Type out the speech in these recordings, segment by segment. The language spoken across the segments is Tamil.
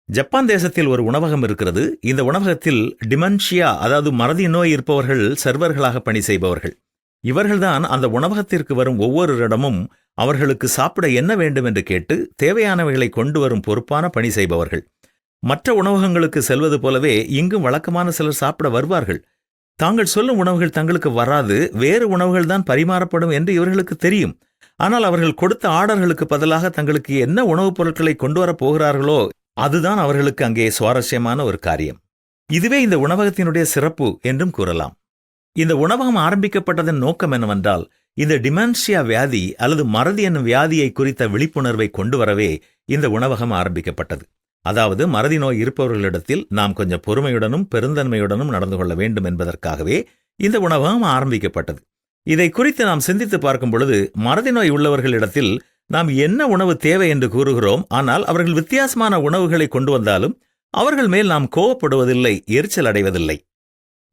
ஜப்பான் தேசத்தில் ஒரு உணவகம் இருக்கிறது. இந்த உணவகத்தில் டிமென்ஷியா, அதாவது மறதி நோய் இருப்பவர்கள் சர்வர்களாக பணி செய்பவர்கள். இவர்கள்தான் அந்த உணவகத்திற்கு வரும் ஒவ்வொருவரிடமும் அவர்களுக்கு சாப்பிட என்ன வேண்டும் என்று கேட்டு தேவையானவைகளை கொண்டு வரும் பொறுப்பான பணி செய்பவர்கள். மற்ற உணவகங்களுக்கு செல்வது போலவே இங்கும் வழக்கமான சிலர் சாப்பிட வருவார்கள். தாங்கள் சொல்லும் உணவுகள் தங்களுக்கு வராது, வேறு உணவுகள் தான் பரிமாறப்படும் என்று இவர்களுக்கு தெரியும். ஆனால் அவர்கள் கொடுத்த ஆர்டர்களுக்கு பதிலாக தங்களுக்கு என்ன உணவுப் பொருட்களை கொண்டு வரப் போகிறார்களோ அதுதான் அவர்களுக்கு அங்கே சுவாரஸ்யமான ஒரு காரியம். இதுவே இந்த உணவகத்தினுடைய சிறப்பு என்றும் கூறலாம். இந்த உணவகம் ஆரம்பிக்கப்பட்டதன் நோக்கம் என்னவென்றால், இந்த டிமென்ஷியா வியாதி அல்லது மறதி என்னும் வியாதியை குறித்த விழிப்புணர்வை கொண்டு வரவே இந்த உணவகம் ஆரம்பிக்கப்பட்டது. அதாவது மறதி நோய் இருப்பவர்களிடத்தில் நாம் கொஞ்சம் பொறுமையுடனும் பெருந்தன்மையுடனும் நடந்து கொள்ள வேண்டும் என்பதற்காகவே இந்த உணவகம் ஆரம்பிக்கப்பட்டது. இதை குறித்து நாம் சிந்தித்து பார்க்கும் பொழுது, மறதி நோய் உள்ளவர்களிடத்தில் நாம் என்ன உணவு தேவை என்று கூறுகிறோம். ஆனால் அவர்கள் வித்தியாசமான உணவுகளை கொண்டு வந்தாலும் அவர்கள் மேல் நாம் கோபப்படுவதில்லை, எரிச்சல் அடைவதில்லை.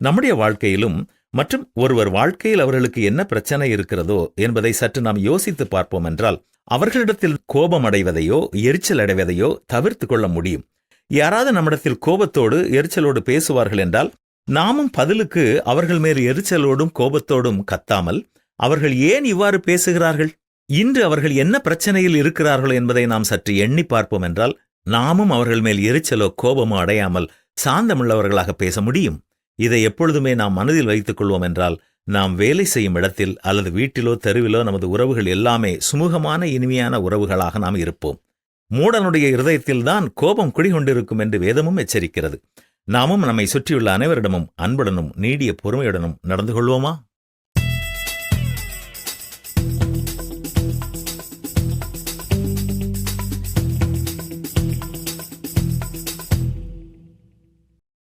நம்முடைய வாழ்க்கையிலும் மற்றும் ஒருவர் வாழ்க்கையில் அவர்களுக்கு என்ன பிரச்சனை இருக்கிறதோ என்பதை சற்று நாம் யோசித்து பார்ப்போம் என்றால், அவர்களிடத்தில் கோபம் அடைவதையோ எரிச்சல் அடைவதையோ தவிர்த்து கொள்ள முடியும். யாராவது நம்மிடத்தில் கோபத்தோடு எரிச்சலோடு பேசுவார்கள் என்றால், நாமும் பதிலுக்கு அவர்கள் மேல் எரிச்சலோடும் கோபத்தோடும் கத்தாமல், அவர்கள் ஏன் இவ்வாறு பேசுகிறார்கள், இன்று அவர்கள் என்ன பிரச்சனையில் இருக்கிறார்களோ என்பதை நாம் சற்று எண்ணி பார்ப்போம் என்றால், நாமும் அவர்கள் மேல் எரிச்சலோ கோபமோ அடையாமல் சாந்தமுள்ளவர்களாக பேச முடியும். இதை எப்பொழுதுமே நாம் மனதில் வைத்துக் கொள்வோம் என்றால், நாம் வேலை செய்யும் இடத்தில் அல்லது வீட்டிலோ தெருவிலோ நமது உறவுகள் எல்லாமே சுமூகமான இனிமையான உறவுகளாக நாம் இருப்போம். மூடனுடைய இருதயத்தில்தான் கோபம் குடிகொண்டிருக்கும் என்று வேதமும் எச்சரிக்கிறது. நாமும் நம்மை சுற்றியுள்ள அனைவரிடமும் அன்புடனும் நீடிய பொறுமையுடனும் நடந்து கொள்வோமா?